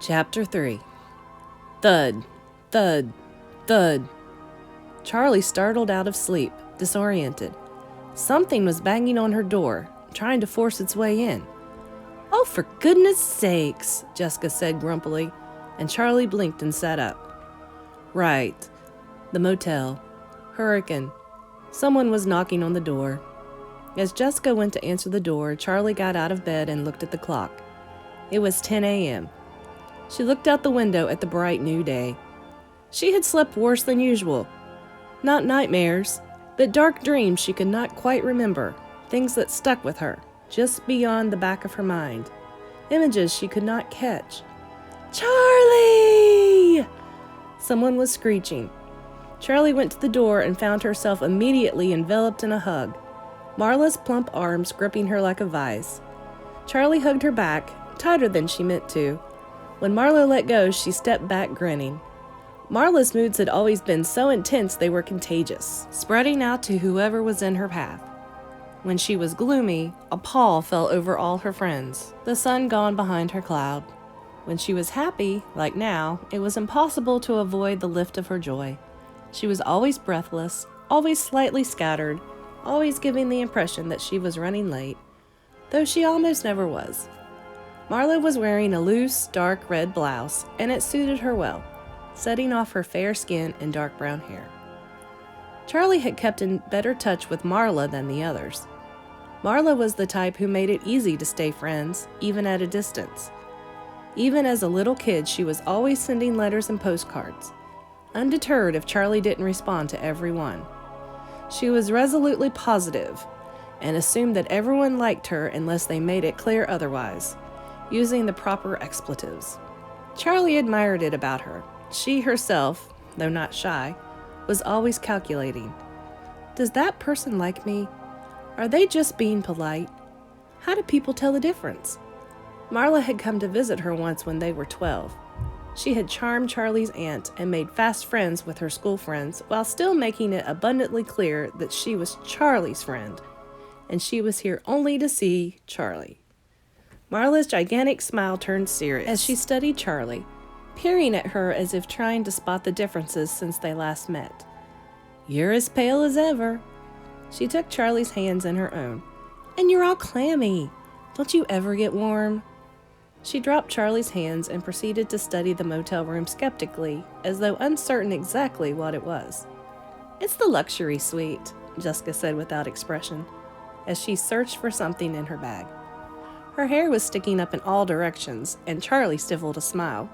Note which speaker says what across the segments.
Speaker 1: Chapter 3. Thud, thud, thud. Charlie startled out of sleep, disoriented. Something was banging on her door, trying to force its way in. "Oh, for goodness sakes," Jessica said grumpily, and Charlie blinked and sat up. Right. The motel. Hurricane. Someone was knocking on the door. As Jessica went to answer the door, Charlie got out of bed and looked at the clock. It was 10 a.m. She looked out the window at the bright new day. She had slept worse than usual. Not nightmares, but dark dreams she could not quite remember, things that stuck with her, just beyond the back of her mind. Images she could not catch. "Charlie!" Someone was screeching. Charlie went to the door and found herself immediately enveloped in a hug, Marla's plump arms gripping her like a vise. Charlie hugged her back, tighter than she meant to. When Marla let go, she stepped back grinning. Marla's moods had always been so intense they were contagious, spreading out to whoever was in her path. When she was gloomy, a pall fell over all her friends, the sun gone behind her cloud. When she was happy, like now, it was impossible to avoid the lift of her joy. She was always breathless, always slightly scattered, always giving the impression that she was running late, though she almost never was. Marla was wearing a loose, dark red blouse, and it suited her well, setting off her fair skin and dark brown hair. Charlie had kept in better touch with Marla than the others. Marla was the type who made it easy to stay friends, even at a distance. Even as a little kid, she was always sending letters and postcards, undeterred if Charlie didn't respond to every one. She was resolutely positive, and assumed that everyone liked her unless they made it clear otherwise, using the proper expletives. Charlie admired it about her. She herself, though not shy, was always calculating. Does that person like me? Are they just being polite? How do people tell the difference? Marla had come to visit her once when they were 12. She had charmed Charlie's aunt and made fast friends with her school friends while still making it abundantly clear that she was Charlie's friend, and she was here only to see Charlie. Marla's gigantic smile turned serious as she studied Charlie, peering at her as if trying to spot the differences since they last met. "You're as pale as ever." She took Charlie's hands in her own. "And you're all clammy. Don't you ever get warm?" She dropped Charlie's hands and proceeded to study the motel room skeptically, as though uncertain exactly what it was. "It's the luxury suite," Jessica said without expression, as she searched for something in her bag. Her hair was sticking up in all directions, and Charlie stifled a smile.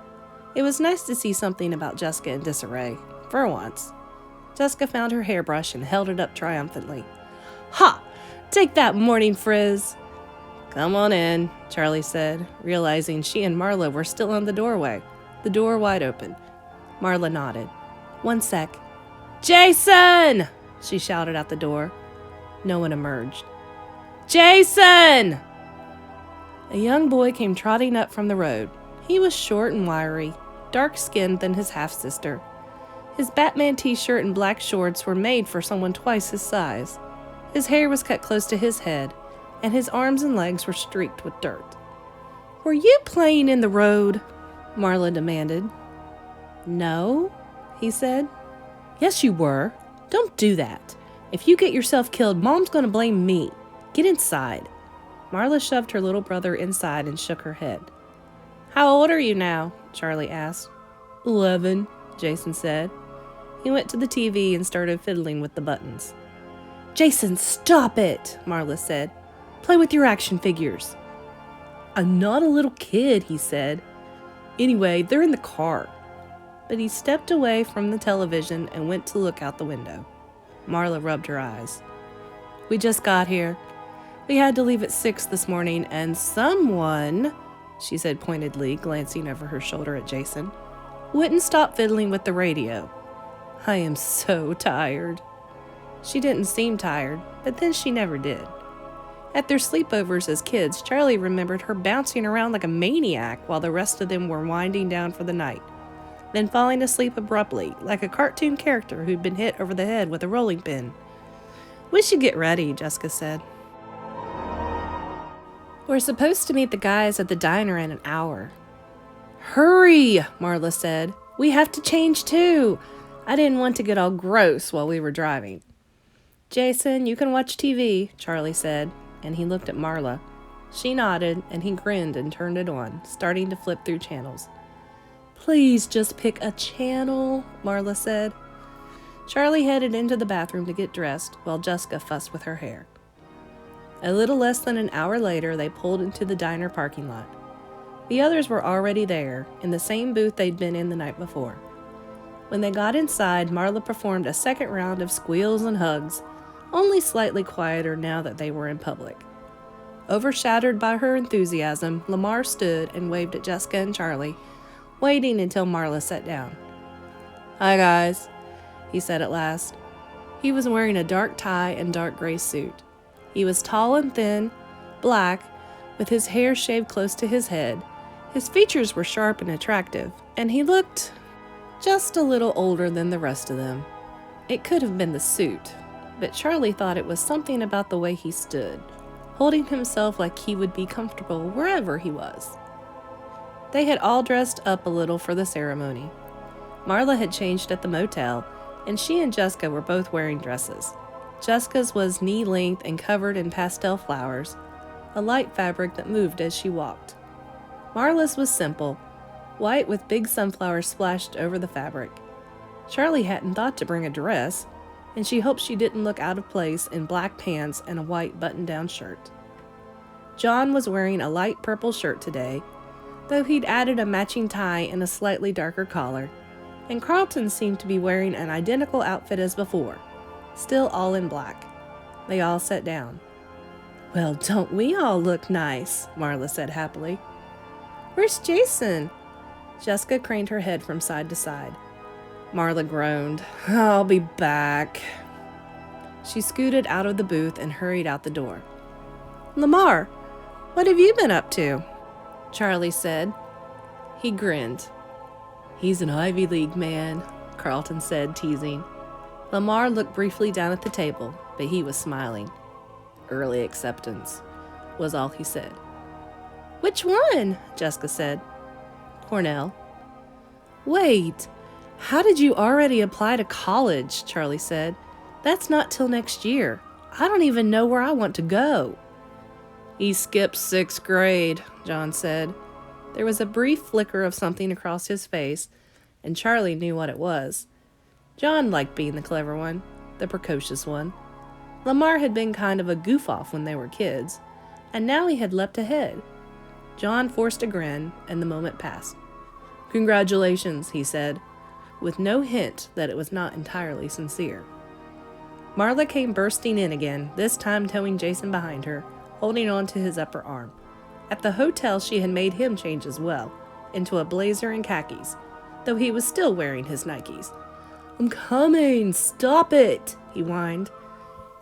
Speaker 1: It was nice to see something about Jessica in disarray, for once. Jessica found her hairbrush and held it up triumphantly. "Ha! Take that, morning frizz!" "Come on in," Charlie said, realizing she and Marla were still in the doorway, the door wide open. Marla nodded. "One sec." "Jason!" she shouted out the door. No one emerged. "Jason!" A young boy came trotting up from the road. He was short and wiry, dark-skinned than his half-sister. His Batman t-shirt and black shorts were made for someone twice his size. His hair was cut close to his head, and his arms and legs were streaked with dirt. "Were you playing in the road?" Marla demanded. "No," he said. "Yes, you were. Don't do that. If you get yourself killed, Mom's going to blame me. Get inside." Marla shoved her little brother inside and shook her head. "How old are you now?" Charlie asked. 11, Jason said. He went to the TV and started fiddling with the buttons. "Jason, stop it," Marla said. "Play with your action figures." "I'm not a little kid," he said. "Anyway, they're in the car." But he stepped away from the television and went to look out the window. Marla rubbed her eyes. "We just got here. We had to leave at 6 this morning, and someone," she said pointedly, glancing over her shoulder at Jason, "wouldn't stop fiddling with the radio. I am so tired." She didn't seem tired, but then she never did. At their sleepovers as kids, Charlie remembered her bouncing around like a maniac while the rest of them were winding down for the night, then falling asleep abruptly, like a cartoon character who'd been hit over the head with a rolling pin. "We should get ready," Jessica said. "We're supposed to meet the guys at the diner in an hour." Hurry, Marla said. We have to change too. I didn't want to get all gross while we were driving. Jason, you can watch TV, Charlie said, and he looked at Marla. She nodded, and he grinned and turned it on, starting to flip through channels. Please just pick a channel, Marla said. Charlie headed into the bathroom to get dressed, while Jessica fussed with her hair. A little less than an hour later, they pulled into the diner parking lot. The others were already there, in the same booth they'd been in the night before. When they got inside, Marla performed a second round of squeals and hugs, only slightly quieter now that they were in public. Overshadowed by her enthusiasm, Lamar stood and waved at Jessica and Charlie, waiting until Marla sat down. Hi guys, he said at last. He was wearing a dark tie and dark gray suit. He was tall and thin, black, with his hair shaved close to his head. His features were sharp and attractive, and he looked just a little older than the rest of them. It could have been the suit, but Charlie thought it was something about the way he stood, holding himself like he would be comfortable wherever he was. They had all dressed up a little for the ceremony. Marla had changed at the motel, and she and Jessica were both wearing dresses. Jessica's was knee-length and covered in pastel flowers, a light fabric that moved as she walked. Marla's was simple, white with big sunflowers splashed over the fabric. Charlie hadn't thought to bring a dress, and she hoped she didn't look out of place in black pants and a white button-down shirt. John was wearing a light purple shirt today, though he'd added a matching tie and a slightly darker collar, and Carlton seemed to be wearing an identical outfit as before, still all in black. They all sat down. Well, don't we all look nice? Marla said happily. Where's Jason? Jessica craned her head from side to side. Marla groaned. I'll be back. She scooted out of the booth and hurried out the door. Lamar, what have you been up to? Charlie said. He grinned. He's an Ivy League man, Carlton said, teasing. Lamar looked briefly down at the table, but he was smiling. Early acceptance, was all he said. Which one? Jessica said. Cornell. Wait, how did you already apply to college? Charlie said. That's not till next year. I don't even know where I want to go. He skipped 6th grade, John said. There was a brief flicker of something across his face, and Charlie knew what it was. John liked being the clever one, the precocious one. Lamar had been kind of a goof-off when they were kids, and now he had leapt ahead. John forced a grin, and the moment passed. Congratulations, he said, with no hint that it was not entirely sincere. Marla came bursting in again, this time towing Jason behind her, holding on to his upper arm. At the hotel, she had made him change as well, into a blazer and khakis, though he was still wearing his Nikes. I'm coming, stop it, he whined.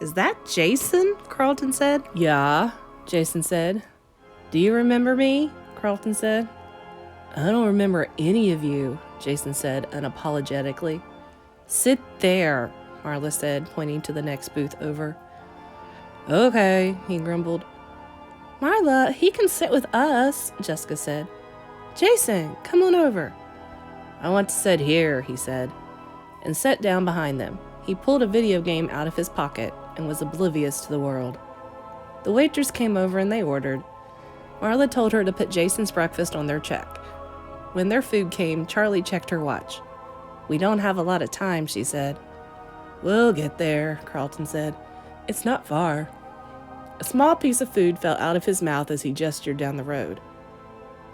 Speaker 1: Is that Jason? Carlton said. Yeah, Jason said. Do you remember me? Carlton said. I don't remember any of you, Jason said unapologetically. Sit there, Marla said, pointing to the next booth over. Okay, he grumbled. Marla, he can sit with us, Jessica said. Jason, come on over. I want to sit here, he said, and sat down behind them. He pulled a video game out of his pocket and was oblivious to the world. The waitress came over and they ordered. Marla told her to put Jason's breakfast on their check. When their food came, Charlie checked her watch. We don't have a lot of time, she said. We'll get there, Carlton said. It's not far. A small piece of food fell out of his mouth as he gestured down the road.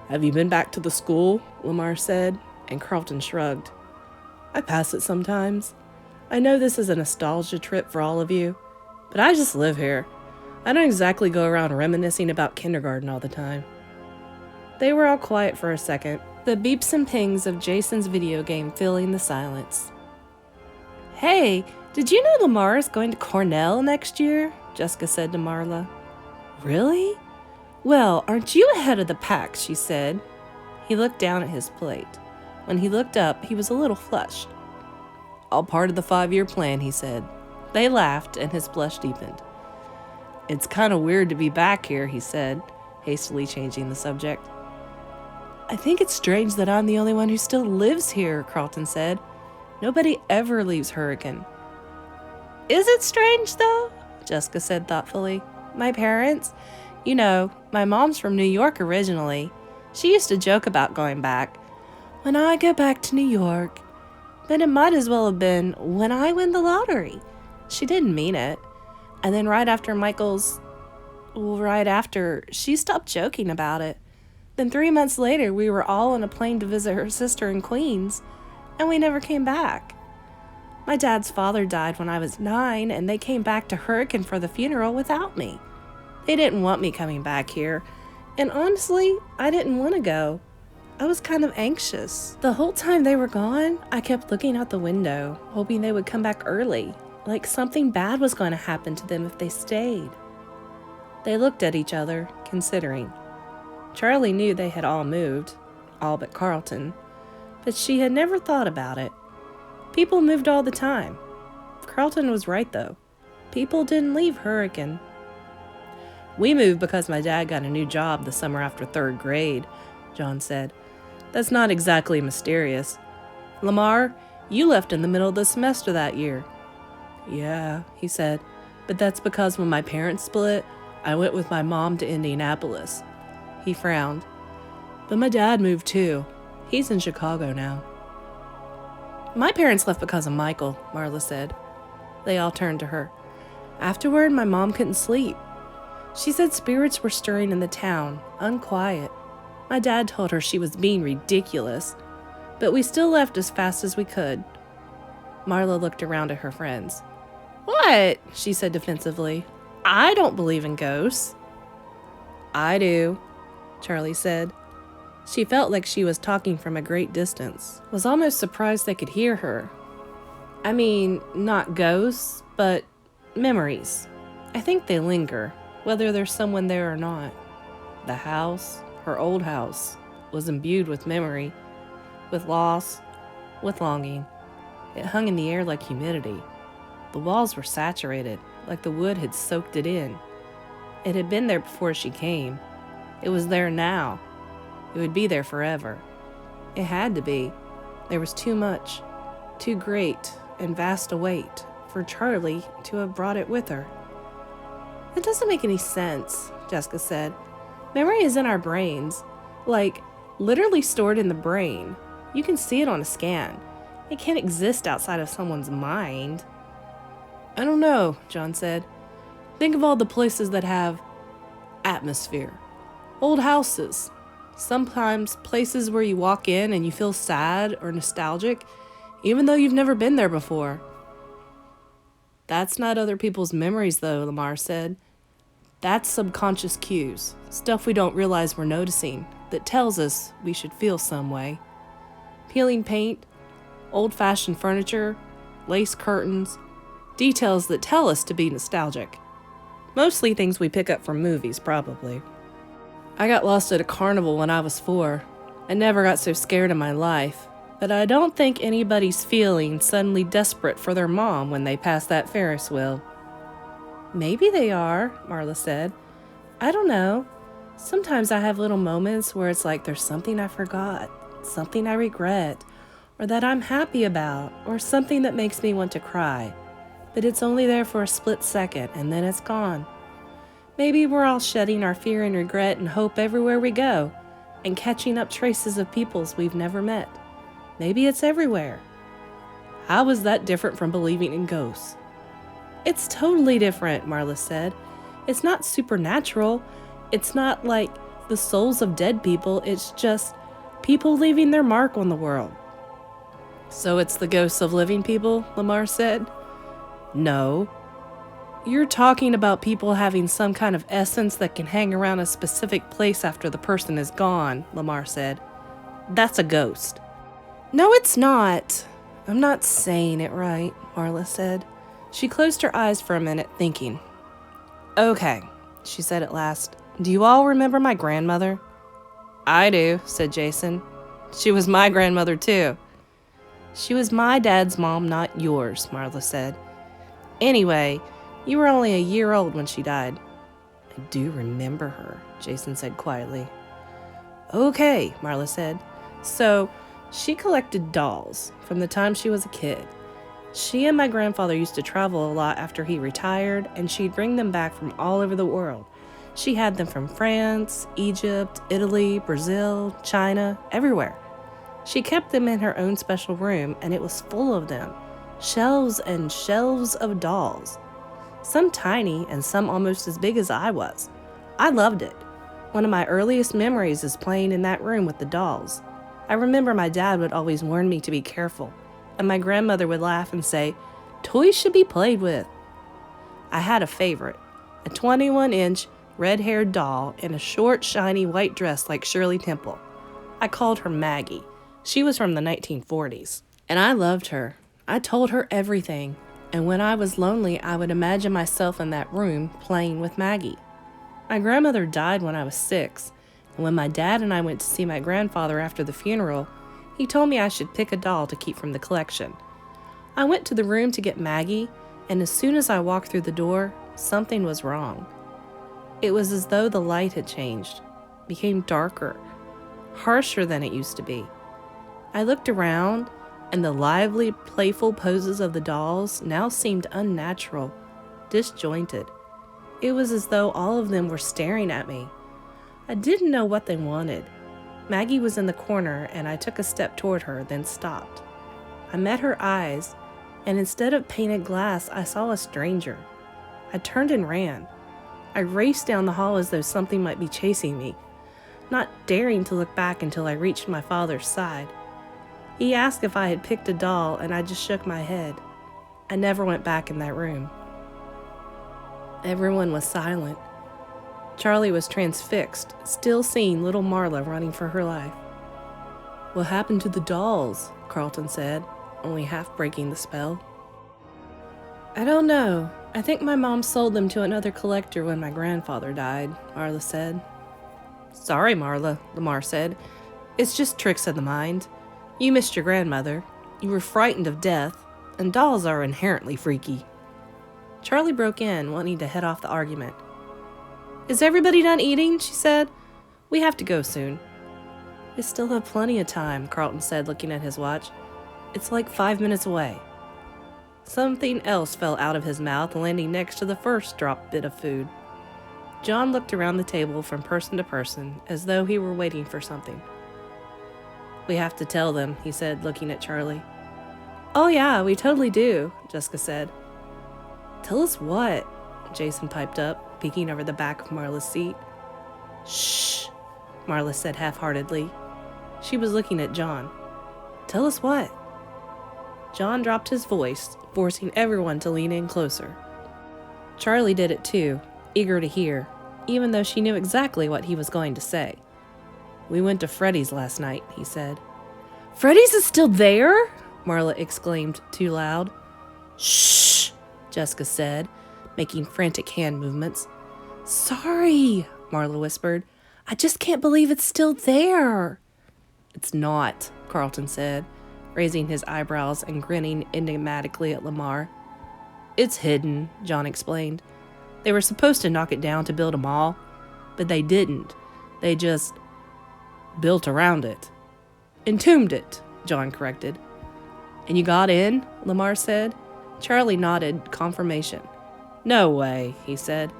Speaker 1: Have you been back to the school? Lamar said, and Carlton shrugged. I pass it sometimes. I know this is a nostalgia trip for all of you, but I just live here. I don't exactly go around reminiscing about kindergarten all the time. They were all quiet for a second, the beeps and pings of Jason's video game filling the silence. Hey, did you know Lamar is going to Cornell next year? Jessica said to Marla. Really? Well, aren't you ahead of the pack, she said. He looked down at his plate. When he looked up, he was a little flushed. All part of the 5-year plan, he said. They laughed, and his blush deepened. It's kind of weird to be back here, he said, hastily changing the subject. I think it's strange that I'm the only one who still lives here, Carlton said. Nobody ever leaves Hurricane. Is it strange, though? Jessica said thoughtfully. My parents? You know, my mom's from New York originally. She used to joke about going back. When I go back to New York. But it might as well have been when I win the lottery. She didn't mean it. And then right after, she stopped joking about it. Then 3 months later, we were all on a plane to visit her sister in Queens, and we never came back. My dad's father died when I was 9, and they came back to Hurricane for the funeral without me. They didn't want me coming back here, and honestly, I didn't want to go. I was kind of anxious. The whole time they were gone, I kept looking out the window, hoping they would come back early, like something bad was going to happen to them if they stayed. They looked at each other, considering. Charlie knew they had all moved, all but Carlton, but she had never thought about it. People moved all the time. Carlton was right, though. People didn't leave Hurricane. We moved because my dad got a new job the summer after 3rd grade, John said. That's not exactly mysterious. Lamar, you left in the middle of the semester that year. Yeah, he said, but that's because when my parents split, I went with my mom to Indianapolis. He frowned. But my dad moved too. He's in Chicago now. My parents left because of Michael, Marla said. They all turned to her. Afterward, my mom couldn't sleep. She said spirits were stirring in the town, unquiet. My dad told her she was being ridiculous, but we still left as fast as we could. Marla looked around at her friends. What? She said defensively. I don't believe in ghosts. I do, Charlie said. She felt like she was talking from a great distance, was almost surprised they could hear her. I mean, not ghosts, but memories. I think they linger, whether there's someone there or not. The house, her old house, was imbued with memory, with loss, with longing. It hung in the air like humidity. The walls were saturated, like the wood had soaked it in. It had been there before she came. It was there now. It would be there forever. It had to be. There was too much, too great and vast a weight for Charlie to have brought it with her. It doesn't make any sense, Jessica said. Memory is in our brains, like literally stored in the brain. You can see it on a scan. It can't exist outside of someone's mind. I don't know, John said. Think of all the places that have atmosphere. Old houses. Sometimes places where you walk in and you feel sad or nostalgic, even though you've never been there before. That's not other people's memories, though, Lamar said. That's subconscious cues, stuff we don't realize we're noticing, that tells us we should feel some way. Peeling paint, old-fashioned furniture, lace curtains, details that tell us to be nostalgic. Mostly things we pick up from movies, probably. I got lost at a carnival when I was 4. I never got so scared in my life, but I don't think anybody's feeling suddenly desperate for their mom when they pass that Ferris wheel. Maybe they are, Marla said. I don't know. Sometimes I have little moments where it's like there's something I forgot, something I regret, or that I'm happy about, or something that makes me want to cry. But it's only there for a split second, and then it's gone. Maybe we're all shedding our fear and regret and hope everywhere we go, and catching up traces of peoples we've never met. Maybe it's everywhere. How is that different from believing in ghosts? It's totally different, Marla said. It's not supernatural. It's not like the souls of dead people. It's just people leaving their mark on the world. So it's the ghosts of living people, Lamar said. No. You're talking about people having some kind of essence that can hang around a specific place after the person is gone, Lamar said. That's a ghost. No, it's not. I'm not saying it right, Marla said. She closed her eyes for a minute, thinking. Okay, she said at last. Do you all remember my grandmother? I do, said Jason. She was my grandmother, too. She was my dad's mom, not yours, Marla said. Anyway, you were only a year old when she died. I do remember her, Jason said quietly. Okay, Marla said. So, she collected dolls from the time she was a kid. She and my grandfather used to travel a lot after he retired, and she'd bring them back from all over the world. She had them from France, Egypt, Italy, Brazil, China, everywhere. She kept them in her own special room, and it was full of them. Shelves and shelves of dolls. Some tiny and some almost as big as I was. I loved it. One of my earliest memories is playing in that room with the dolls. I remember my dad would always warn me to be careful, and my grandmother would laugh and say, "Toys should be played with." I had a favorite, a 21-inch red-haired doll in a short, shiny white dress like Shirley Temple. I called her Maggie. She was from the 1940s, and I loved her. I told her everything, and when I was lonely, I would imagine myself in that room playing with Maggie. My grandmother died when I was 6, and when my dad and I went to see my grandfather after the funeral, he told me I should pick a doll to keep from the collection. I went to the room to get Maggie, and as soon as I walked through the door, something was wrong. It was as though the light had changed, became darker, harsher than it used to be. I looked around, and the lively, playful poses of the dolls now seemed unnatural, disjointed. It was as though all of them were staring at me. I didn't know what they wanted. Maggie was in the corner, and I took a step toward her, then stopped. I met her eyes, and instead of painted glass, I saw a stranger. I turned and ran. I raced down the hall as though something might be chasing me, not daring to look back until I reached my father's side. He asked if I had picked a doll, and I just shook my head. I never went back in that room. Everyone was silent. Charlie was transfixed, still seeing little Marla running for her life. "What happened to the dolls?" Carlton said, only half breaking the spell. "I don't know. I think my mom sold them to another collector when my grandfather died," Marla said. "Sorry, Marla," Lamar said. "It's just tricks of the mind. You missed your grandmother. You were frightened of death, and dolls are inherently freaky." Charlie broke in, wanting to head off the argument. "Is everybody done eating?" she said. "We have to go soon." "We still have plenty of time," Carlton said, looking at his watch. "It's like 5 minutes away." Something else fell out of his mouth, landing next to the first dropped bit of food. John looked around the table from person to person, as though he were waiting for something. "We have to tell them," he said, looking at Charlie. "Oh yeah, we totally do," Jessica said. "Tell us what?" Jason piped up, peeking over the back of Marla's seat. "Shh," Marla said half-heartedly. She was looking at John. "Tell us what?" John dropped his voice, forcing everyone to lean in closer. Charlie did it too, eager to hear, even though she knew exactly what he was going to say. "We went to Freddy's last night," he said. "Freddy's is still there?" Marla exclaimed too loud. "Shh," Jessica said, making frantic hand movements. "Sorry," Marla whispered. "I just can't believe it's still there." "It's not," Carlton said, raising his eyebrows and grinning enigmatically at Lamar. "It's hidden," John explained. "They were supposed to knock it down to build a mall, but they didn't. They just built around it. Entombed it," John corrected. "And you got in?" Lamar said. Charlie nodded confirmation. "No way," he said.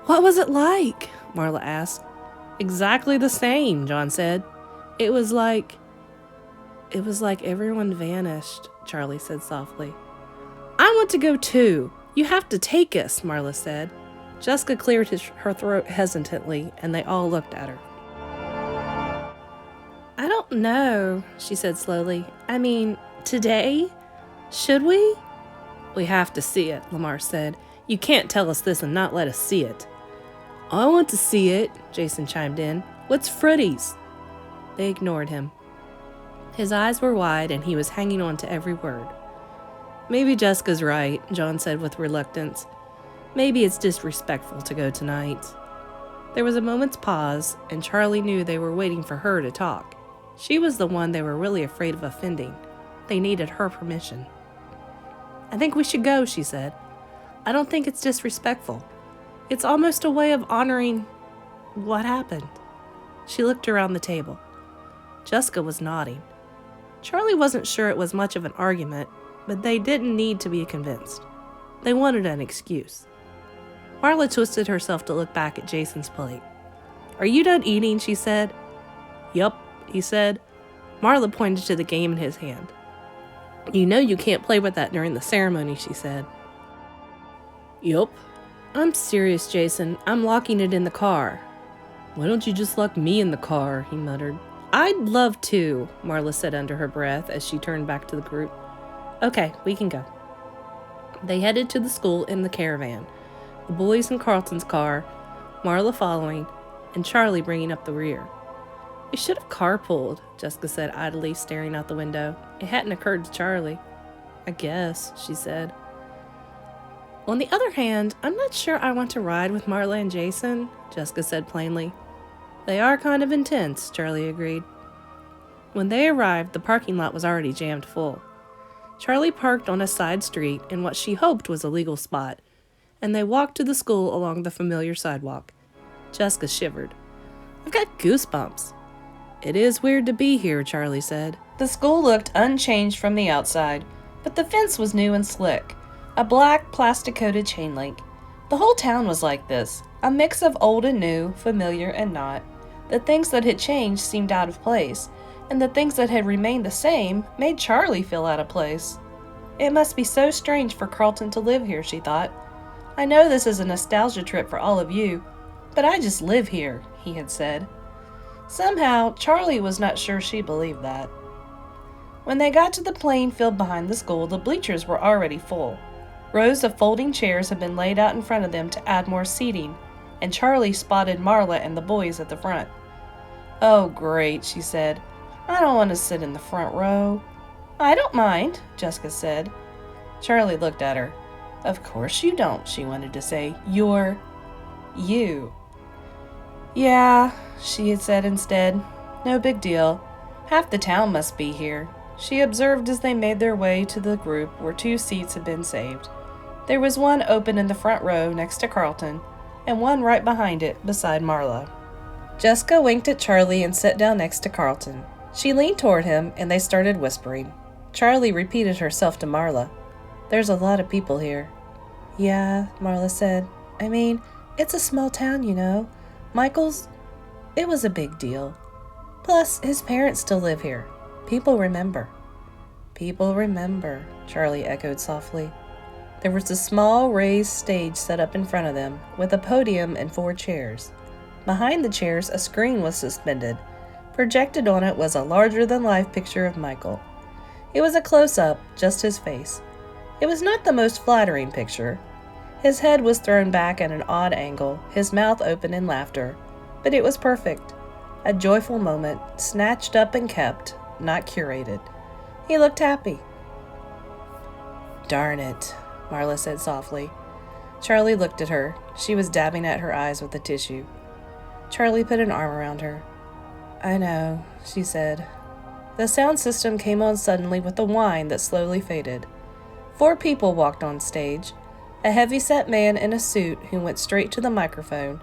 Speaker 1: "What was it like?" Marla asked. "Exactly the same," John said. It was like everyone vanished," Charlie said softly. "I want to go too. You have to take us," Marla said. Jessica cleared her throat hesitantly, and they all looked at her. "I don't know," she said slowly. "I mean, today? Should we?" "We have to see it," Lamar said. "You can't tell us this and not let us see it." "I want to see it," Jason chimed in. "What's Freddy's?" They ignored him. His eyes were wide, and he was hanging on to every word. "Maybe Jessica's right," John said with reluctance. "Maybe it's disrespectful to go tonight." There was a moment's pause, and Charlie knew they were waiting for her to talk. She was the one they were really afraid of offending. They needed her permission. "I think we should go," she said. "I don't think it's disrespectful. It's almost a way of honoring what happened." She looked around the table. Jessica was nodding. Charlie wasn't sure it was much of an argument, but they didn't need to be convinced. They wanted an excuse. Marla twisted herself to look back at Jason's plate. "Are you done eating?" she said. "Yup," he said. Marla pointed to the game in his hand. "You know you can't play with that during the ceremony," she said. "Yup." "I'm serious, Jason. I'm locking it in the car." "Why don't you just lock me in the car?" he muttered. "I'd love to," Marla said under her breath as she turned back to the group. "Okay, we can go." They headed to the school in the caravan, the boys in Carlton's car, Marla following, and Charlie bringing up the rear. "We should have carpooled," Jessica said idly, staring out the window. It hadn't occurred to Charlie. "I guess," she said. "On the other hand, I'm not sure I want to ride with Marla and Jason," Jessica said plainly. "They are kind of intense," Charlie agreed. When they arrived, the parking lot was already jammed full. Charlie parked on a side street in what she hoped was a legal spot, and they walked to the school along the familiar sidewalk. Jessica shivered. "I've got goosebumps." "It is weird to be here," Charlie said. The school looked unchanged from the outside, but the fence was new and slick, a black plastic-coated chain link. The whole town was like this, a mix of old and new, familiar and not. The things that had changed seemed out of place, and the things that had remained the same made Charlie feel out of place. It must be so strange for Carlton to live here, she thought. "I know this is a nostalgia trip for all of you, but I just live here," he had said. Somehow, Charlie was not sure she believed that. When they got to the playing field behind the school, the bleachers were already full. Rows of folding chairs had been laid out in front of them to add more seating, and Charlie spotted Marla and the boys at the front. "Oh, great," she said. "I don't want to sit in the front row." "I don't mind," Jessica said. Charlie looked at her. "Of course you don't," she wanted to say. "You're you." "Yeah," she had said instead. "No big deal. Half the town must be here," she observed as they made their way to the group where 2 seats had been saved. There was one open in the front row next to Carlton, and one right behind it beside Marla. Jessica winked at Charlie and sat down next to Carlton. She leaned toward him, and they started whispering. Charlie repeated herself to Marla. "There's a lot of people here." "Yeah," Marla said. "I mean, it's a small town, you know. It was a big deal. Plus, his parents still live here. People remember." "People remember," Charlie echoed softly. There was a small raised stage set up in front of them, with a podium and 4 chairs. Behind the chairs, a screen was suspended. Projected on it was a larger-than-life picture of Michael. It was a close-up, just his face. It was not the most flattering picture. His head was thrown back at an odd angle, his mouth open in laughter. But it was perfect. A joyful moment, snatched up and kept, not curated. He looked happy. "Darn it," Marla said softly. Charlie looked at her. She was dabbing at her eyes with a tissue. Charlie put an arm around her. "I know," she said. The sound system came on suddenly with a whine that slowly faded. 4 people walked on stage. A heavy-set man in a suit who went straight to the microphone,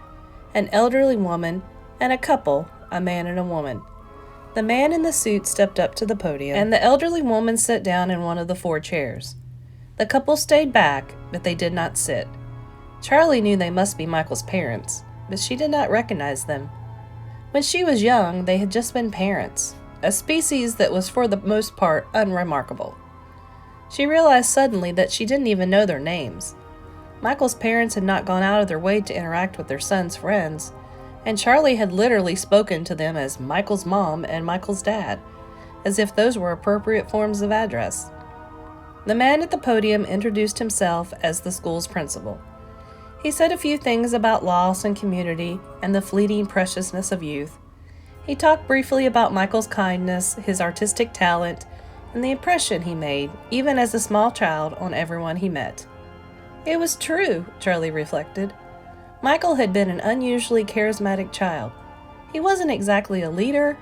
Speaker 1: an elderly woman, and a couple, a man and a woman. The man in the suit stepped up to the podium, and the elderly woman sat down in one of the 4 chairs. The couple stayed back, but they did not sit. Charlie knew they must be Michael's parents, but she did not recognize them. When she was young, they had just been parents, a species that was for the most part unremarkable. She realized suddenly that she didn't even know their names. Michael's parents had not gone out of their way to interact with their son's friends, and Charlie had literally spoken to them as Michael's mom and Michael's dad, as if those were appropriate forms of address. The man at the podium introduced himself as the school's principal. He said a few things about loss and community and the fleeting preciousness of youth. He talked briefly about Michael's kindness, his artistic talent, and the impression he made, even as a small child, on everyone he met. It was true, Charlie reflected. Michael had been an unusually charismatic child. He wasn't exactly a leader,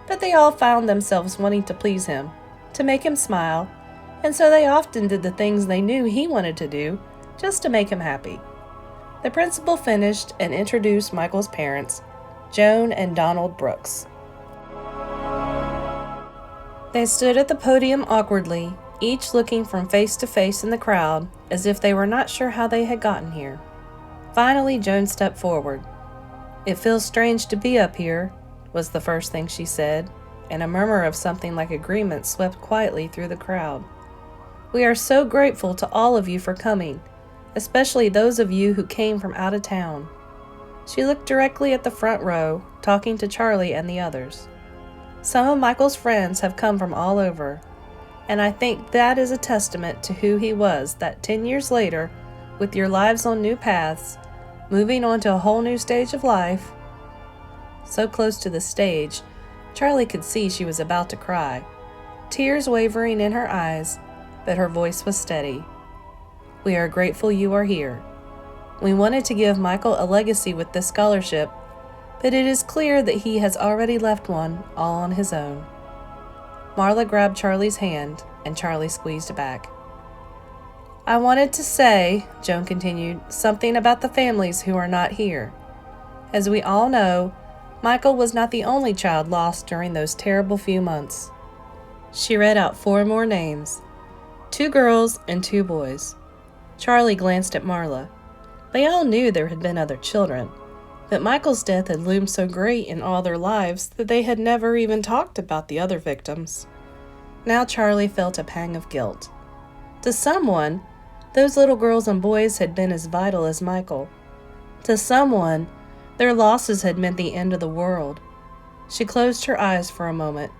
Speaker 1: but they all found themselves wanting to please him, to make him smile, and so they often did the things they knew he wanted to do, just to make him happy. The principal finished and introduced Michael's parents. Joan and Donald Brooks. They stood at the podium awkwardly, each looking from face to face in the crowd, as if they were not sure how they had gotten here. Finally, Joan stepped forward. "It feels strange to be up here," was the first thing she said, and a murmur of something like agreement swept quietly through the crowd. "We are so grateful to all of you for coming, especially those of you who came from out of town." She looked directly at the front row, talking to Charlie and the others. "Some of Michael's friends have come from all over, and I think that is a testament to who he was that 10 years later, with your lives on new paths, moving on to a whole new stage of life." So close to the stage, Charlie could see she was about to cry, tears wavering in her eyes, but her voice was steady. "We are grateful you are here. We wanted to give Michael a legacy with this scholarship, but it is clear that he has already left one all on his own." Marla grabbed Charlie's hand, and Charlie squeezed it back. "I wanted to say," Joan continued, "something about the families who are not here. As we all know, Michael was not the only child lost during those terrible few months." She read out 4 more names, 2 girls and 2 boys. Charlie glanced at Marla. They all knew there had been other children, but Michael's death had loomed so great in all their lives that they had never even talked about the other victims. Now Charlie felt a pang of guilt. To someone, those little girls and boys had been as vital as Michael. To someone, their losses had meant the end of the world. She closed her eyes for a moment.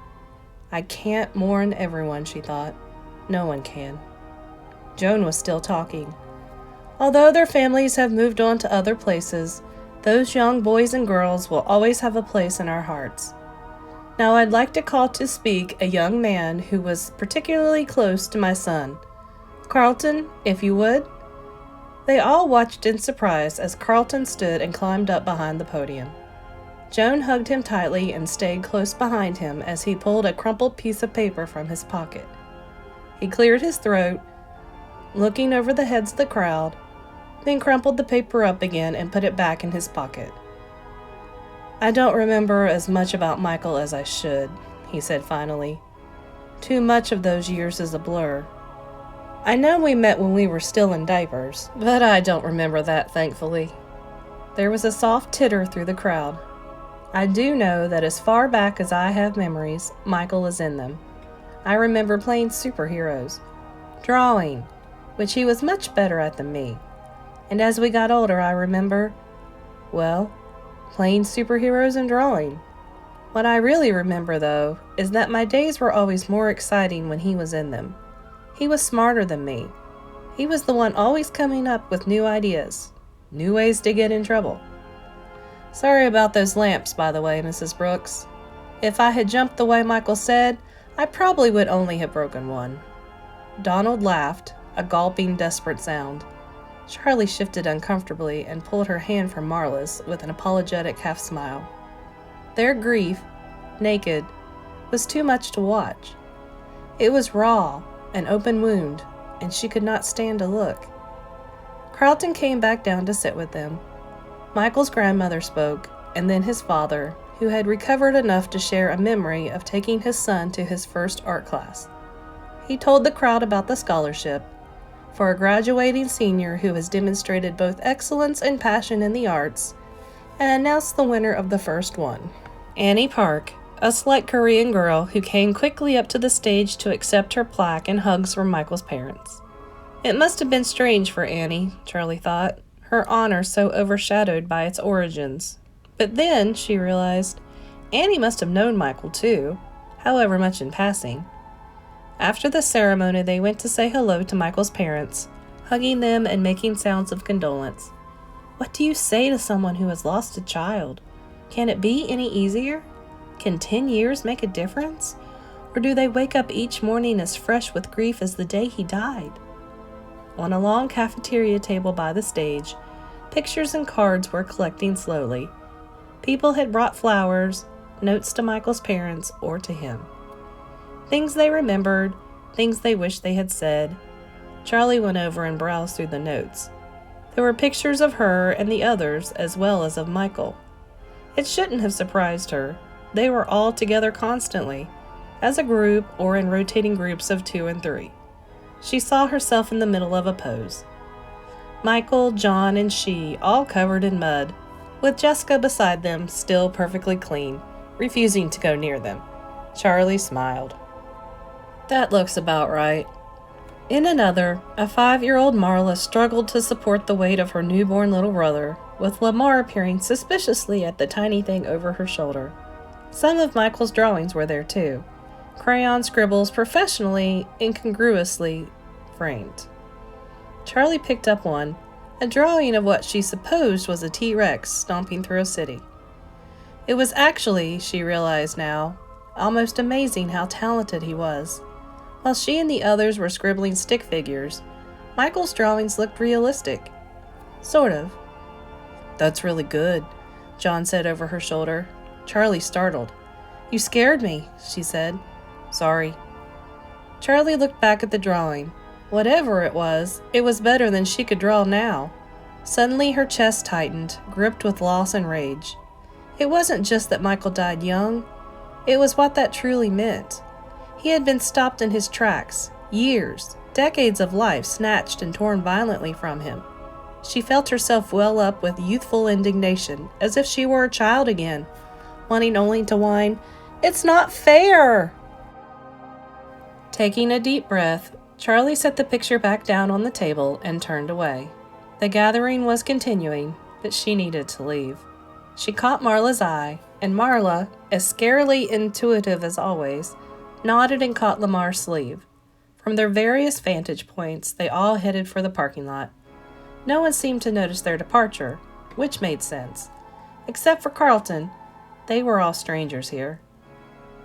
Speaker 1: "I can't mourn everyone," she thought. "No one can." Joan was still talking. "Although their families have moved on to other places, those young boys and girls will always have a place in our hearts. Now I'd like to call to speak a young man who was particularly close to my son. Carlton, if you would." They all watched in surprise as Carlton stood and climbed up behind the podium. Joan hugged him tightly and stayed close behind him as he pulled a crumpled piece of paper from his pocket. He cleared his throat, looking over the heads of the crowd, then crumpled the paper up again and put it back in his pocket. "I don't remember as much about Michael as I should," he said finally. "Too much of those years is a blur. I know we met when we were still in diapers, but I don't remember that, thankfully." There was a soft titter through the crowd. "I do know that as far back as I have memories, Michael is in them. I remember playing superheroes, drawing, which he was much better at than me. And as we got older, I remember, well, playing superheroes and drawing. What I really remember, though, is that my days were always more exciting when he was in them. He was smarter than me. He was the one always coming up with new ideas, new ways to get in trouble. Sorry about those lamps, by the way, Mrs. Brooks. If I had jumped the way Michael said, I probably would only have broken one." Donald laughed, a gulping, desperate sound. Charlie shifted uncomfortably and pulled her hand from Marla's with an apologetic half-smile. Their grief, naked, was too much to watch. It was raw, an open wound, and she could not stand to look. Carlton came back down to sit with them. Michael's grandmother spoke, and then his father, who had recovered enough to share a memory of taking his son to his first art class. He told the crowd about the scholarship for a graduating senior who has demonstrated both excellence and passion in the arts, and announced the winner of the first one, Annie Park, a slight Korean girl who came quickly up to the stage to accept her plaque and hugs from Michael's parents. It must have been strange for Annie, Charlie thought, her honor so overshadowed by its origins. But then, she realized, Annie must have known Michael too, however much in passing. After the ceremony, they went to say hello to Michael's parents, hugging them and making sounds of condolence. What do you say to someone who has lost a child? Can it be any easier? Can 10 years make a difference? Or do they wake up each morning as fresh with grief as the day he died? On a long cafeteria table by the stage, pictures and cards were collecting slowly. People had brought flowers, notes to Michael's parents or to him. Things they remembered, things they wished they had said. Charlie went over and browsed through the notes. There were pictures of her and the others as well as of Michael. It shouldn't have surprised her. They were all together constantly, as a group or in rotating groups of 2 and 3. She saw herself in the middle of a pose. Michael, John, and she all covered in mud, with Jessica beside them, still perfectly clean, refusing to go near them. Charlie smiled. That looks about right. In another, a 5-year-old Marla struggled to support the weight of her newborn little brother, with Lamar peering suspiciously at the tiny thing over her shoulder. Some of Michael's drawings were there too, crayon scribbles professionally, incongruously framed. Charlie picked up one, a drawing of what she supposed was a T-Rex stomping through a city. It was actually, she realized now, almost amazing how talented he was. While she and the others were scribbling stick figures, Michael's drawings looked realistic. Sort of. That's really good, John said over her shoulder. Charlie startled. You scared me, she said. Sorry. Charlie looked back at the drawing. Whatever it was better than she could draw now. Suddenly her chest tightened, gripped with loss and rage. It wasn't just that Michael died young. It was what that truly meant. He had been stopped in his tracks, years, decades of life snatched and torn violently from him. She felt herself well up with youthful indignation, as if she were a child again, wanting only to whine, "It's not fair!" Taking a deep breath, Charlie set the picture back down on the table and turned away. The gathering was continuing, but she needed to leave. She caught Marla's eye, and Marla, as scarily intuitive as always, nodded and caught Lamar's sleeve. From their various vantage points, they all headed for the parking lot. No one seemed to notice their departure, which made sense. Except for Carlton, they were all strangers here.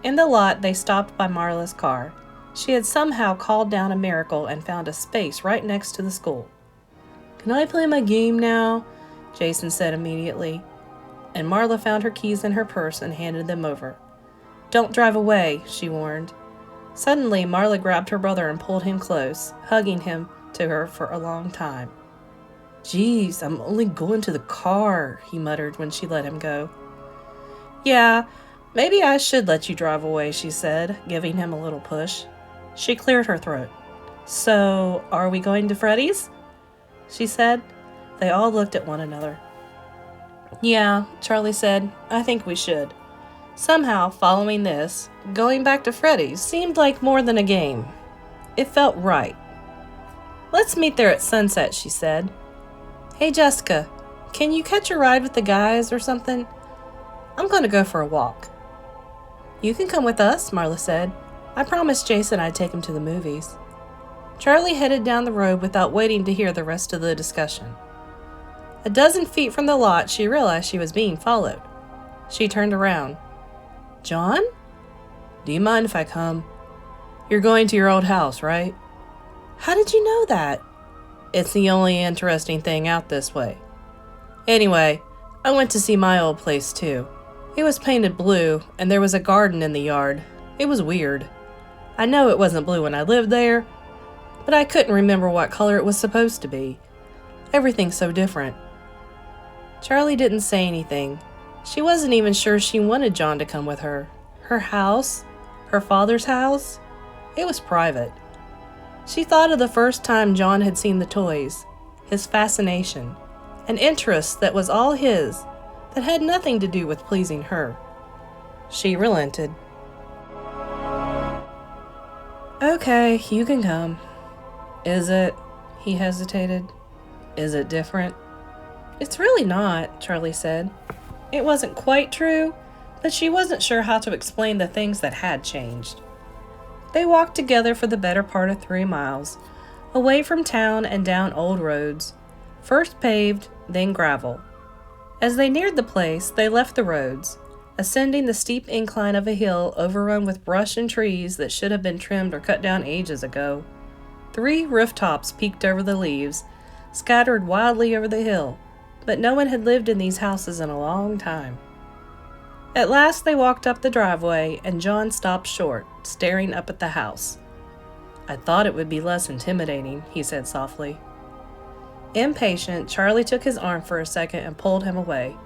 Speaker 1: In the lot, they stopped by Marla's car. She had somehow called down a miracle and found a space right next to the school. "Can I play my game now?" Jason said immediately. And Marla found her keys in her purse and handed them over. "Don't drive away," she warned. Suddenly, Marla grabbed her brother and pulled him close, hugging him to her for a long time. "Geez, I'm only going to the car," he muttered when she let him go. "Yeah, maybe I should let you drive away," she said, giving him a little push. She cleared her throat. "So, are we going to Freddy's?" she said. They all looked at one another. "Yeah," Charlie said, "I think we should." Somehow, following this, going back to Freddy's seemed like more than a game. It felt right. "Let's meet there at sunset," she said. "Hey, Jessica, can you catch a ride with the guys or something? I'm going to go for a walk." "You can come with us," Marla said. "I promised Jason I'd take him to the movies." Charlie headed down the road without waiting to hear the rest of the discussion. A dozen feet from the lot, she realized she was being followed. She turned around. "John? Do you mind if I come? You're going to your old house, right?" "How did you know that?" "It's the only interesting thing out this way. Anyway, I went to see my old place too. It was painted blue, and there was a garden in the yard. It was weird. I know it wasn't blue when I lived there, but I couldn't remember what color it was supposed to be. Everything's so different." Charlie didn't say anything. She wasn't even sure she wanted John to come with her. Her house? Her father's house? It was private. She thought of the first time John had seen the toys, his fascination, an interest that was all his, that had nothing to do with pleasing her. She relented. "Okay, you can come." "Is it?" He hesitated. "Is it different?" "It's really not," Charlie said. It wasn't quite true, but she wasn't sure how to explain the things that had changed. They walked together for the better part of 3 miles, away from town and down old roads, first paved, then gravel. As they neared the place, they left the roads, ascending the steep incline of a hill overrun with brush and trees that should have been trimmed or cut down ages ago. 3 rooftops peeked over the leaves, scattered wildly over the hill, but no one had lived in these houses in a long time. At last they walked up the driveway, and John stopped short, staring up at the house. "I thought it would be less intimidating," he said softly. Impatient, Charlie took his arm for a second and pulled him away.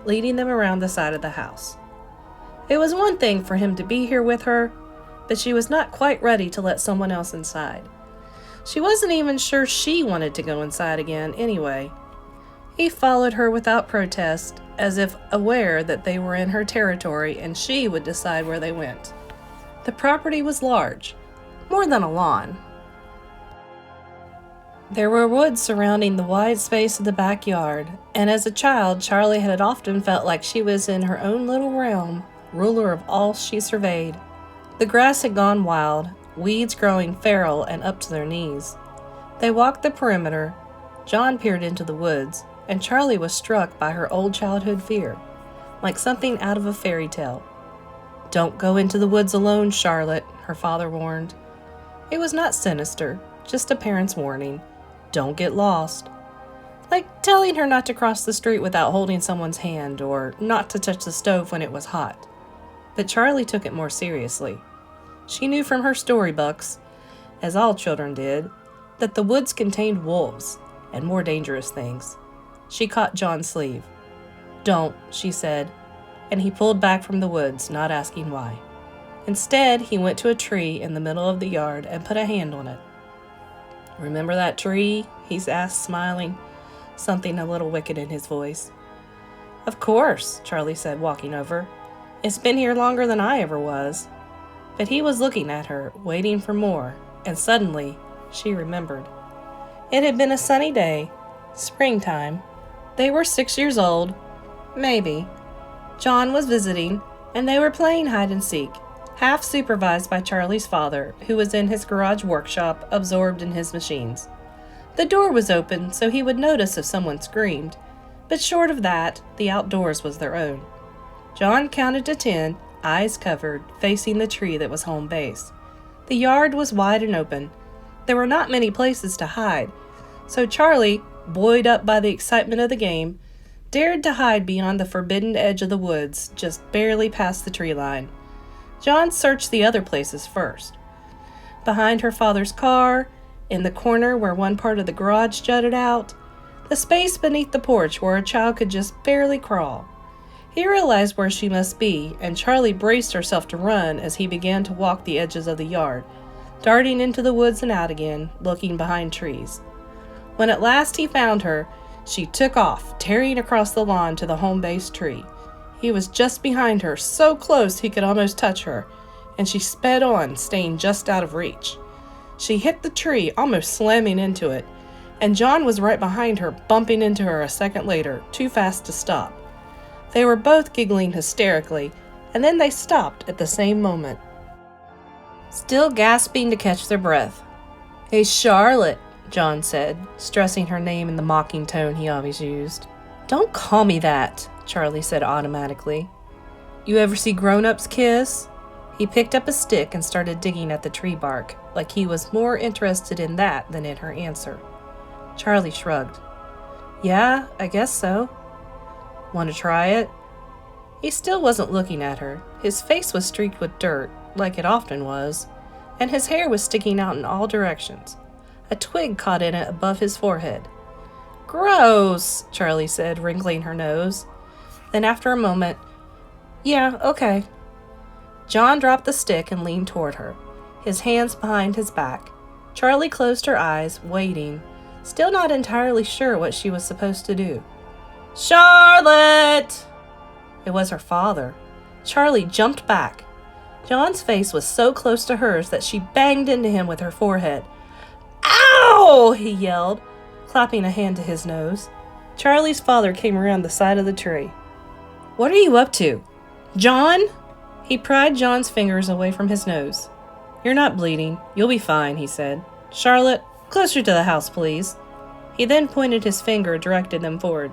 Speaker 1: leading them around the side of the house. It was one thing for him to be here with her, but she was not quite ready to let someone else inside. She wasn't even sure she wanted to go inside again anyway. He followed her without protest, as if aware that they were in her territory and she would decide where they went. The property was large, more than a lawn. There were woods surrounding the wide space of the backyard, and as a child, Charlie had often felt like she was in her own little realm, ruler of all she surveyed. The grass had gone wild, weeds growing feral and up to their knees. They walked the perimeter. John peered into the woods, and Charlie was struck by her old childhood fear, like something out of a fairy tale. "Don't go into the woods alone, Charlotte," her father warned. It was not sinister, just a parent's warning. Don't get lost. Like telling her not to cross the street without holding someone's hand, or not to touch the stove when it was hot. But Charlie took it more seriously. She knew from her storybooks, as all children did, that the woods contained wolves and more dangerous things. She caught John's sleeve. "Don't," she said, and he pulled back from the woods, not asking why. Instead, he went to a tree in the middle of the yard and put a hand on it. "Remember that tree?" he asked, smiling, something a little wicked in his voice. "Of course," Charlie said, walking over. "It's been here longer than I ever was." But he was looking at her, waiting for more, and suddenly she remembered. It had been a sunny day, springtime. They were 6 years old, maybe. John was visiting, and they were playing hide and seek, half supervised by Charlie's father, who was in his garage workshop, absorbed in his machines. The door was open, so he would notice if someone screamed, but short of that, the outdoors was their own. John counted to 10, eyes covered, facing the tree that was home base. The yard was wide and open. There were not many places to hide, so Charlie, buoyed up by the excitement of the game, dared to hide beyond the forbidden edge of the woods, just barely past the tree line. John searched the other places first. Behind her father's car, in the corner where one part of the garage jutted out, the space beneath the porch where a child could just barely crawl. He realized where she must be, and Charlie braced herself to run as he began to walk the edges of the yard, darting into the woods and out again, looking behind trees. When at last he found her, she took off, tearing across the lawn to the home-base tree. He was just behind her, so close he could almost touch her, and she sped on, staying just out of reach. She hit the tree, almost slamming into it, and John was right behind her, bumping into her a second later, too fast to stop. They were both giggling hysterically, and then they stopped at the same moment, still gasping to catch their breath. "Hey, Charlotte," John said, stressing her name in the mocking tone he always used. "Don't call me that," Charlie said automatically. "You ever see grown-ups kiss?" He picked up a stick and started digging at the tree bark, like he was more interested in that than in her answer. Charlie shrugged. "Yeah, I guess so." "Want to try it?" He still wasn't looking at her. His face was streaked with dirt, like it often was, and his hair was sticking out in all directions. A twig caught in it above his forehead. "Gross," Charlie said, wrinkling her nose. Then after a moment, "Yeah, okay." John dropped the stick and leaned toward her, his hands behind his back. Charlie closed her eyes, waiting, still not entirely sure what she was supposed to do. "Charlotte!" It was her father. Charlie jumped back. John's face was so close to hers that she banged into him with her forehead. "Ow!" he yelled, clapping a hand to his nose. Charlie's father came around the side of the tree. "What are you up to? John?" He pried John's fingers away from his nose. "You're not bleeding. You'll be fine," he said. "Charlotte, closer to the house, please." He then pointed his finger, directed them forward.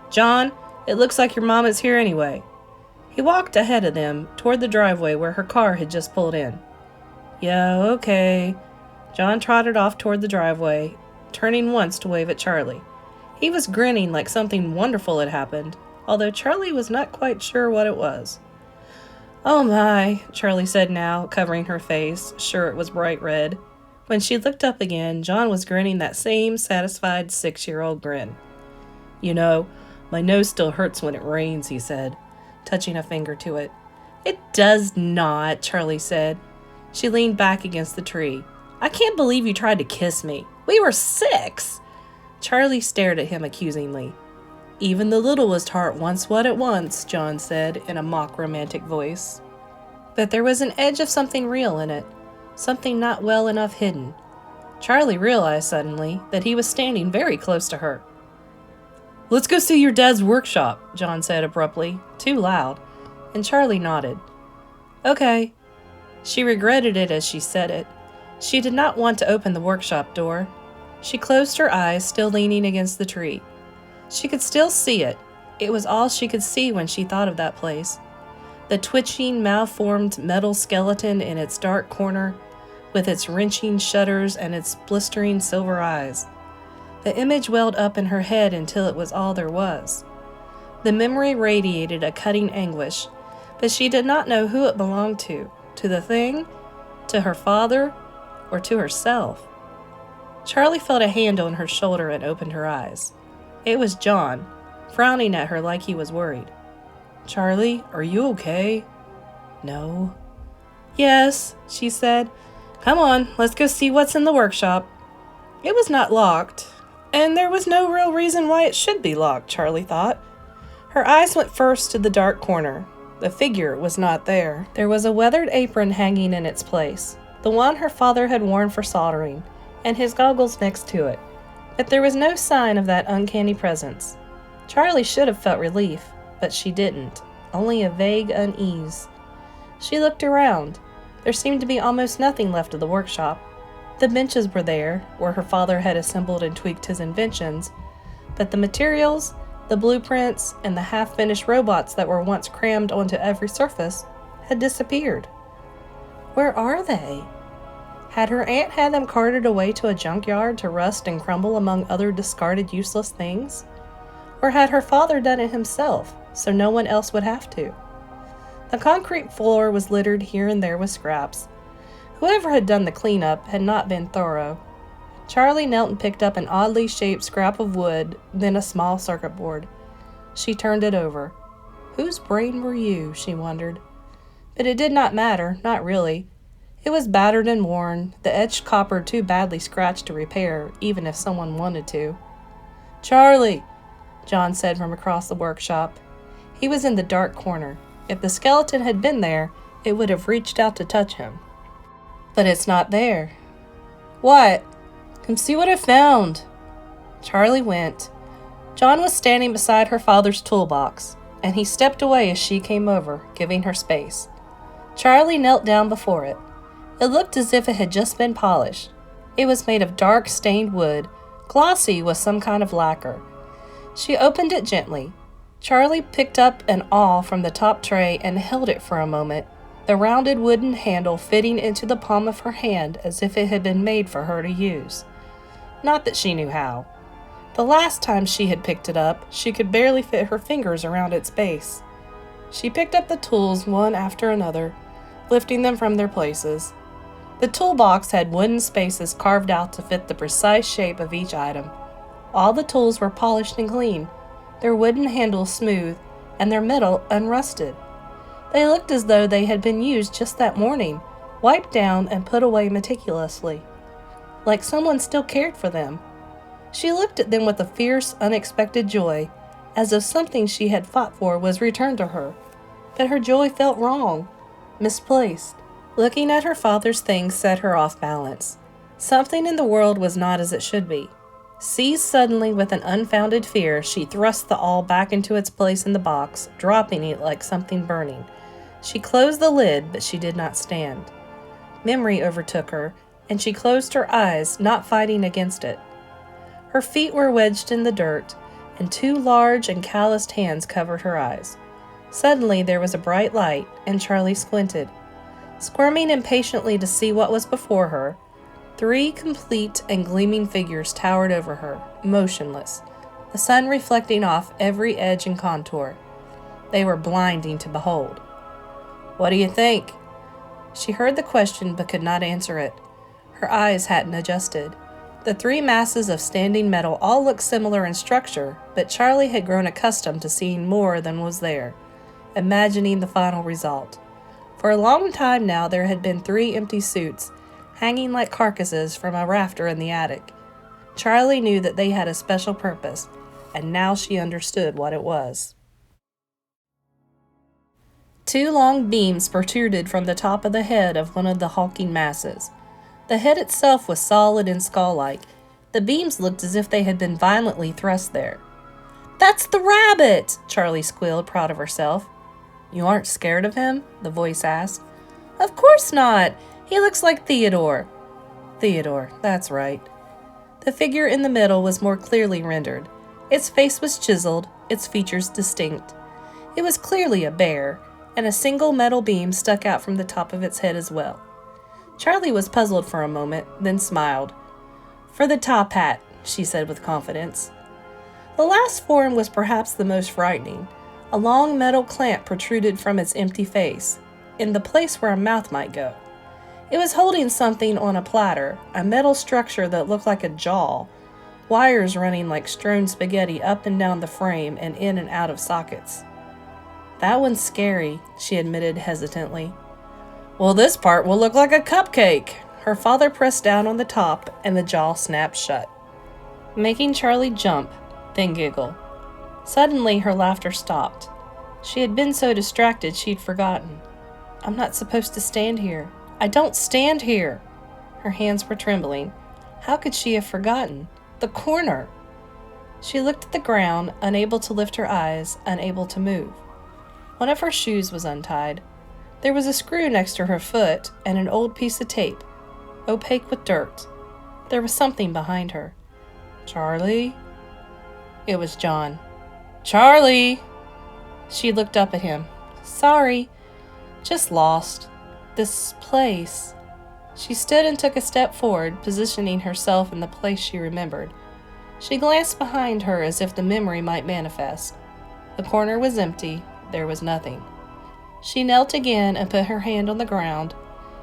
Speaker 1: "John, it looks like your mom is here anyway." He walked ahead of them, toward the driveway where her car had just pulled in. "Yeah, okay." John trotted off toward the driveway, turning once to wave at Charlie. He was grinning like something wonderful had happened, although Charlie was not quite sure what it was. "Oh my," Charlie said now, covering her face, sure it was bright red. When she looked up again, John was grinning that same satisfied 6-year-old grin. "You know, My nose still hurts when it rains, he said, touching a finger to it. It does not, Charlie said. She leaned back against the tree. I can't believe you tried to kiss me. We were 6. Charlie stared at him accusingly. Even the littlest heart wants what it wants, John said in a mock romantic voice. But there was an edge of something real in it, something not well enough hidden. Charlie realized suddenly that he was standing very close to her. Let's go see your dad's workshop, John said abruptly, too loud, and Charlie nodded. Okay. She regretted it as she said it. She did not want to open the workshop door. She closed her eyes, still leaning against the tree. She could still see it. It was all she could see when she thought of that place. The twitching, malformed metal skeleton in its dark corner, with its wrenching shutters and its blistering silver eyes. The image welled up in her head until it was all there was. The memory radiated a cutting anguish, but she did not know who it belonged to the thing, to her father, or to herself. Charlie felt a hand on her shoulder and opened her eyes. It was John, frowning at her like he was worried. Charlie, are you okay? No. Yes, she said. Come on, let's go see what's in the workshop. It was not locked, and there was no real reason why it should be locked, Charlie thought. Her eyes went first to the dark corner. The figure was not there. There was a weathered apron hanging in its place, the one her father had worn for soldering, and his goggles next to it. But there was no sign of that uncanny presence. Charlie should have felt relief, but she didn't, only a vague unease. She looked around. There seemed to be almost nothing left of the workshop. The benches were there, where her father had assembled and tweaked his inventions, but the materials, the blueprints, and the half-finished robots that were once crammed onto every surface had disappeared. Where are they? Had her aunt had them carted away to a junkyard to rust and crumble among other discarded useless things? Or had her father done it himself, so no one else would have to? The concrete floor was littered here and there with scraps. Whoever had done the cleanup had not been thorough. Charlie knelt and picked up an oddly shaped scrap of wood, then a small circuit board. She turned it over. Whose brain were you, she wondered. But it did not matter, not really. It was battered and worn, the etched copper too badly scratched to repair, even if someone wanted to. Charlie, John said from across the workshop. He was in the dark corner. If the skeleton had been there, it would have reached out to touch him. But it's not there. What? Come see what I found. Charlie went. John was standing beside her father's toolbox, and he stepped away as she came over, giving her space. Charlie knelt down before it. It looked as if it had just been polished. It was made of dark stained wood, glossy with some kind of lacquer. She opened it gently. Charlie picked up an awl from the top tray and held it for a moment, the rounded wooden handle fitting into the palm of her hand as if it had been made for her to use. Not that she knew how. The last time she had picked it up, she could barely fit her fingers around its base. She picked up the tools one after another, lifting them from their places. The toolbox had wooden spaces carved out to fit the precise shape of each item. All the tools were polished and clean, their wooden handles smooth, and their metal unrusted. They looked as though they had been used just that morning, wiped down and put away meticulously, like someone still cared for them. She looked at them with a fierce, unexpected joy, as if something she had fought for was returned to her. But her joy felt wrong, misplaced. Looking at her father's things set her off balance. Something in the world was not as it should be. Seized suddenly with an unfounded fear, she thrust the awl back into its place in the box, dropping it like something burning. She closed the lid, but she did not stand. Memory overtook her, and she closed her eyes, not fighting against it. Her feet were wedged in the dirt, and 2 large and calloused hands covered her eyes. Suddenly there was a bright light, and Charlie squinted. Squirming impatiently to see what was before her, 3 complete and gleaming figures towered over her, motionless, the sun reflecting off every edge and contour. They were blinding to behold. "What do you think?" She heard the question but could not answer it. Her eyes hadn't adjusted. The three masses of standing metal all looked similar in structure, but Charlie had grown accustomed to seeing more than was there, imagining the final result. For a long time now there had been 3 empty suits, hanging like carcasses from a rafter in the attic. Charlie knew that they had a special purpose, and now she understood what it was. 2 long beams protruded from the top of the head of one of the hulking masses. The head itself was solid and skull-like. The beams looked as if they had been violently thrust there. "That's the rabbit!" Charlie squealed, proud of herself. "You aren't scared of him?" the voice asked. "Of course not! He looks like Theodore." Theodore, that's right. The figure in the middle was more clearly rendered. Its face was chiseled, its features distinct. It was clearly a bear, and a single metal beam stuck out from the top of its head as well. Charlie was puzzled for a moment, then smiled. "For the top hat," she said with confidence. The last form was perhaps the most frightening. A long metal clamp protruded from its empty face, in the place where a mouth might go. It was holding something on a platter, a metal structure that looked like a jaw, wires running like strewn spaghetti up and down the frame and in and out of sockets. "That one's scary," she admitted hesitantly. "Well, this part will look like a cupcake." Her father pressed down on the top, and the jaw snapped shut, making Charlie jump, then giggle. Suddenly, her laughter stopped. She had been so distracted she'd forgotten. "I'm not supposed to stand here. I don't stand here." Her hands were trembling. How could she have forgotten? The corner! She looked at the ground, unable to lift her eyes, unable to move. One of her shoes was untied. There was a screw next to her foot and an old piece of tape, opaque with dirt. There was something behind her. "Charlie?" It was John. "Charlie!" She looked up at him. "Sorry. Just lost. This place." She stood and took a step forward, positioning herself in the place she remembered. She glanced behind her as if the memory might manifest. The corner was empty. There was nothing. She knelt again and put her hand on the ground,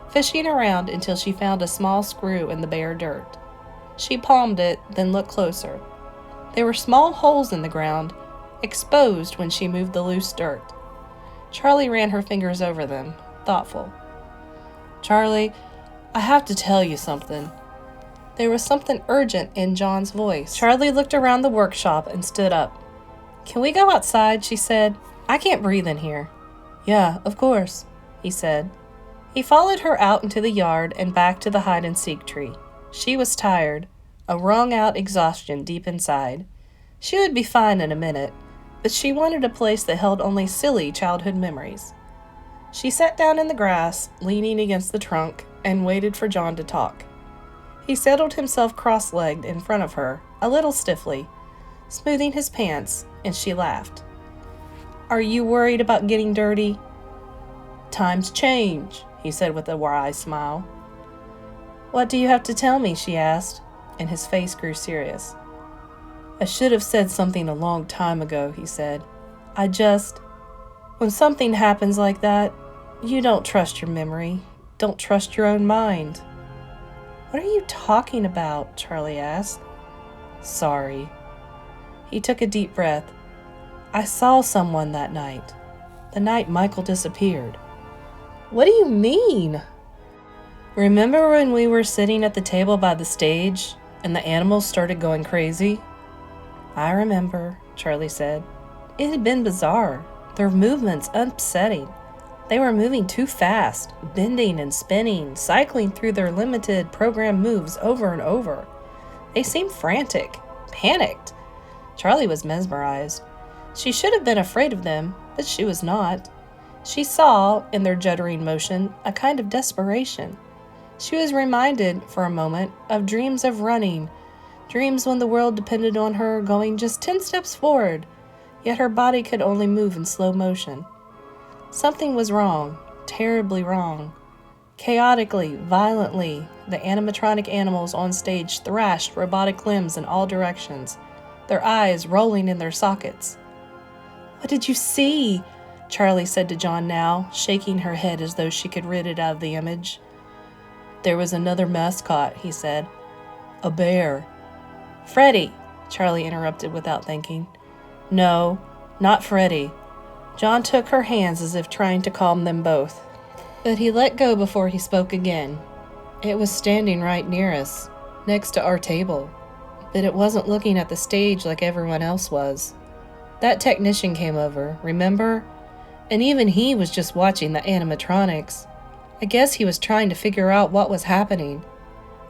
Speaker 1: fishing around until she found a small screw in the bare dirt. She palmed it, then looked closer. There were small holes in the ground, exposed when she moved the loose dirt. Charlie ran her fingers over them, thoughtful. "Charlie, I have to tell you something." There was something urgent in John's voice. Charlie looked around the workshop and stood up. "Can we go outside?" she said. "I can't breathe in here." "Yeah, of course," he said. He followed her out into the yard and back to the hide-and-seek tree. She was tired, a wrung-out exhaustion deep inside. She would be fine in a minute, but she wanted a place that held only silly childhood memories. She sat down in the grass, leaning against the trunk, and waited for John to talk. He settled himself cross-legged in front of her, a little stiffly, smoothing his pants, and she laughed. "Are you worried about getting dirty?" "Times change," he said with a wry smile. "What do you have to tell me?" she asked, and his face grew serious. "I should have said something a long time ago," he said. When something happens like that, you don't trust your memory, don't trust your own mind." "What are you talking about?" Charlie asked. "Sorry." He took a deep breath. "I saw someone that night, the night Michael disappeared." "What do you mean?" "Remember when we were sitting at the table by the stage and the animals started going crazy?" "I remember," Charlie said. It had been bizarre, their movements upsetting. They were moving too fast, bending and spinning, cycling through their limited program moves over and over. They seemed frantic, panicked. Charlie was mesmerized. She should have been afraid of them, but she was not. She saw, in their juddering motion, a kind of desperation. She was reminded, for a moment, of dreams of running, dreams when the world depended on her going just 10 steps forward, yet her body could only move in slow motion. Something was wrong, terribly wrong. Chaotically, violently, the animatronic animals on stage thrashed robotic limbs in all directions, their eyes rolling in their sockets. "What did you see?" Charlie said to John now, shaking her head as though she could rid it out of the image. "There was another mascot," he said. A bear. Freddie, Charlie interrupted without thinking. No, not Freddie. John took her hands as if trying to calm them both. But he let go before he spoke again. It was standing right near us, next to our table. But it wasn't looking at the stage like everyone else was. That technician came over, remember? And even he was just watching the animatronics. I guess he was trying to figure out what was happening.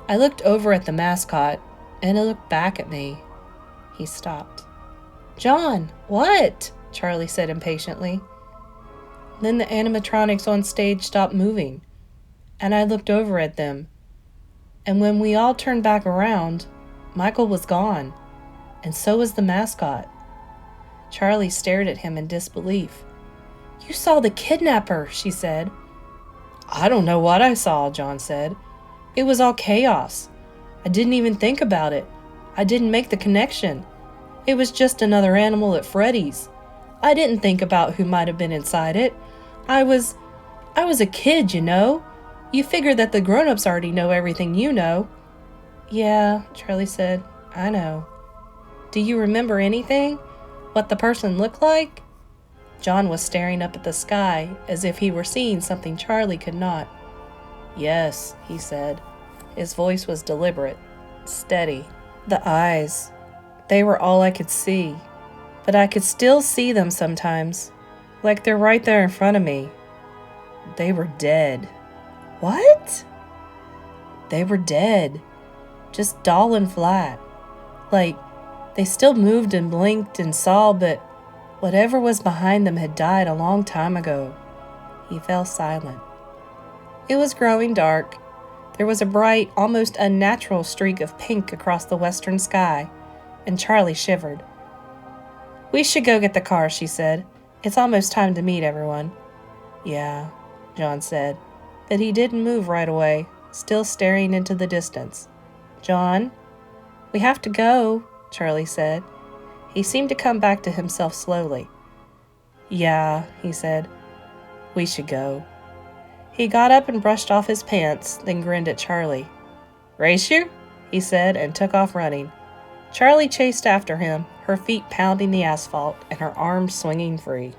Speaker 1: I looked over at the mascot, and it looked back at me. He stopped. John, what? Charlie said impatiently. Then the animatronics on stage stopped moving, and I looked over at them. And when we all turned back around, Michael was gone, and so was the mascot. Charlie stared at him in disbelief. You saw the kidnapper, she said. I don't know what I saw, John said. It was all chaos. I didn't even think about it. I didn't make the connection. It was just another animal at Freddy's. I didn't think about who might have been inside it. I was a kid, you know. You figure that the grown-ups already know everything you know. Yeah, Charlie said. I know. Do you remember anything? What the person looked like? John was staring up at the sky as if he were seeing something Charlie could not. Yes, he said. His voice was deliberate, steady. The eyes, they were all I could see, but I could still see them sometimes, like they're right there in front of me. They were dead. What? They were dead, just dull and flat. Like, they still moved and blinked and saw, but whatever was behind them had died a long time ago. He fell silent. It was growing dark. There was a bright, almost unnatural streak of pink across the western sky, and Charlie shivered. We should go get the car, she said. It's almost time to meet everyone. Yeah, John said, but he didn't move right away, still staring into the distance. John? We have to go, Charlie said. He seemed to come back to himself slowly. Yeah, he said. We should go. He got up and brushed off his pants, then grinned at Charlie. Race you? He said, and took off running. Charlie chased after him, her feet pounding the asphalt and her arms swinging free.